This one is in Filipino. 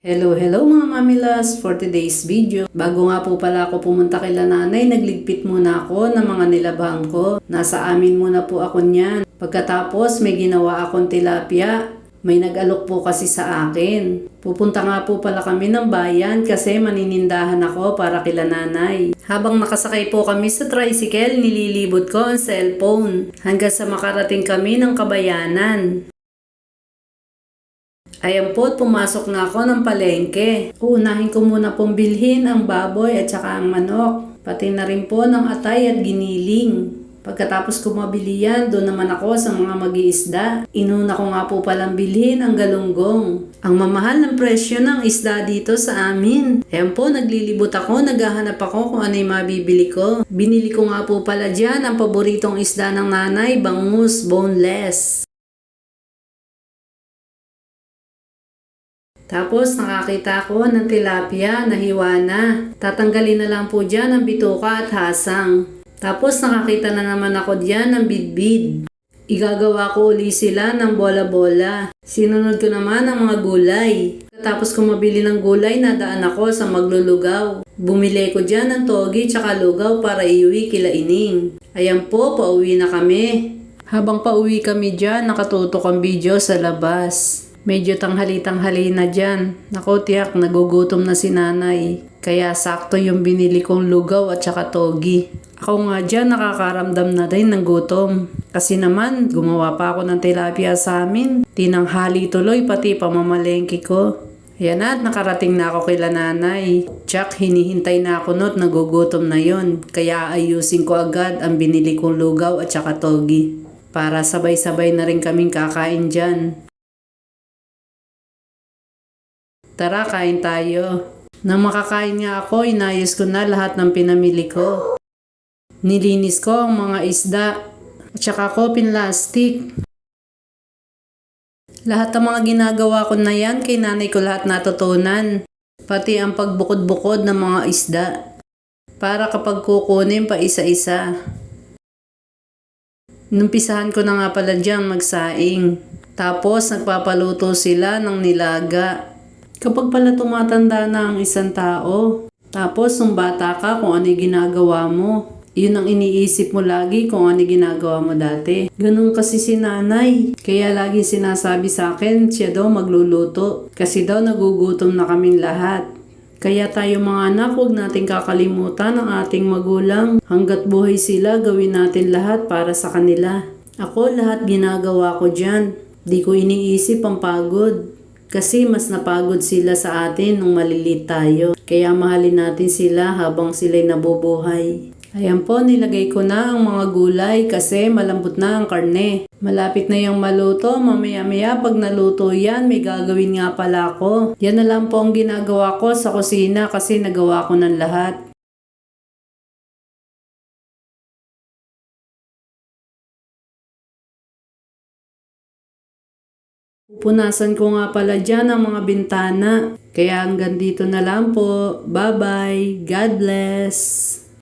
Hello mga mamilas! For today's video, bago nga po pala ako pumunta kay nanay, nagligpit muna ako ng mga nilabhan ko. Nasa amin muna po ako niyan. Pagkatapos may ginawa akong tilapia. May nag-alok po kasi sa akin. Pupunta nga po pala kami ng bayan kasi maninindahan ako para kila nanay. Habang nakasakay po kami sa tricycle, nililibot ko ang cellphone hanggang sa makarating kami ng Kabayanan. Ayan po, pumasok na ako ng palengke. Uunahin ko muna pong bilhin ang baboy at saka ang manok. Pati na rin po ng atay at giniling. Pagkatapos ko mabili yan, doon naman ako sa mga mag-iisda. Inuna ko nga po palang bilhin ang galunggong. Ang mamahal ng presyo ng isda dito sa amin. Ayan po, naglilibot ako, naghahanap ako kung ano yung mabibili ko. Binili ko nga po pala dyan ang paboritong isda ng nanay, bangus, boneless. Tapos nakakita ko ng tilapia na hiwa na. Tatanggalin na lang po dyan ang bituka at hasang. Tapos nakakita na naman ako dyan ng bidbid. Igagawa ko uli sila ng bola-bola. Sinunod ko naman ang mga gulay. Tapos kung mabili ng gulay, nadaan ako sa maglulugaw. Bumili ko dyan ng togi tsaka lugaw para iuwi kila Ining. Ayan po, pauwi na kami. Habang pauwi kami dyan, nakatutok ang video sa labas. Medyo tanghali-tanghali na dyan. Naku, tiyak, nagugutom na si nanay. Kaya sakto yung binili kong lugaw at saka togi. Ako nga dyan, nakakaramdam na din ng gutom. Kasi naman, gumawa pa ako ng tilapia sa amin. Tinanghali tuloy pati pamamalengke ko. Ayan at nakarating na ako kila nanay. Tsak, hinihintay na ako no't nagugutom na yon. Kaya ayusin ko agad ang binili kong lugaw at saka togi. Para sabay-sabay na rin kaming kakain dyan. Tara, kain tayo. Nang makakain nga ako, inayos ko na lahat ng pinamili ko. Nilinis ko ang mga isda at saka ko pinlastik. Lahat ng mga ginagawa ko na yan, kay nanay ko lahat natutunan. Pati ang pagbukod-bukod ng mga isda. Para kapag kukunin pa isa-isa. Numpisahan ko na nga pala dyan magsaing. Tapos nagpapaluto sila ng nilaga. Kapag pala tumatanda na ang isang tao, tapos nung bata ka kung ano yung ginagawa mo, yun ang iniisip mo lagi kung ano yung ginagawa mo dati. Ganun kasi si nanay. Kaya lagi sinasabi sa akin, siya daw magluluto. Kasi daw nagugutom na kaming lahat. Kaya tayo mga anak, huwag natin kakalimutan ang ating magulang. Hanggat buhay sila, gawin natin lahat para sa kanila. Ako lahat ginagawa ko dyan. Di ko iniisip ang pagod. Kasi mas napagod sila sa atin nung malilit tayo. Kaya mahalin natin sila habang sila'y nabubuhay. Ayan po, nilagay ko na ang mga gulay kasi malambot na ang karne. Malapit na yung maluto. Mamaya-maya pag naluto yan, may gagawin nga pala ako. Yan na lang po ang ginagawa ko sa kusina kasi nagawa ko ng lahat. Pupunasan ko nga pala dyan ang mga bintana. Kaya hanggang dito na lang po. Bye-bye. God bless.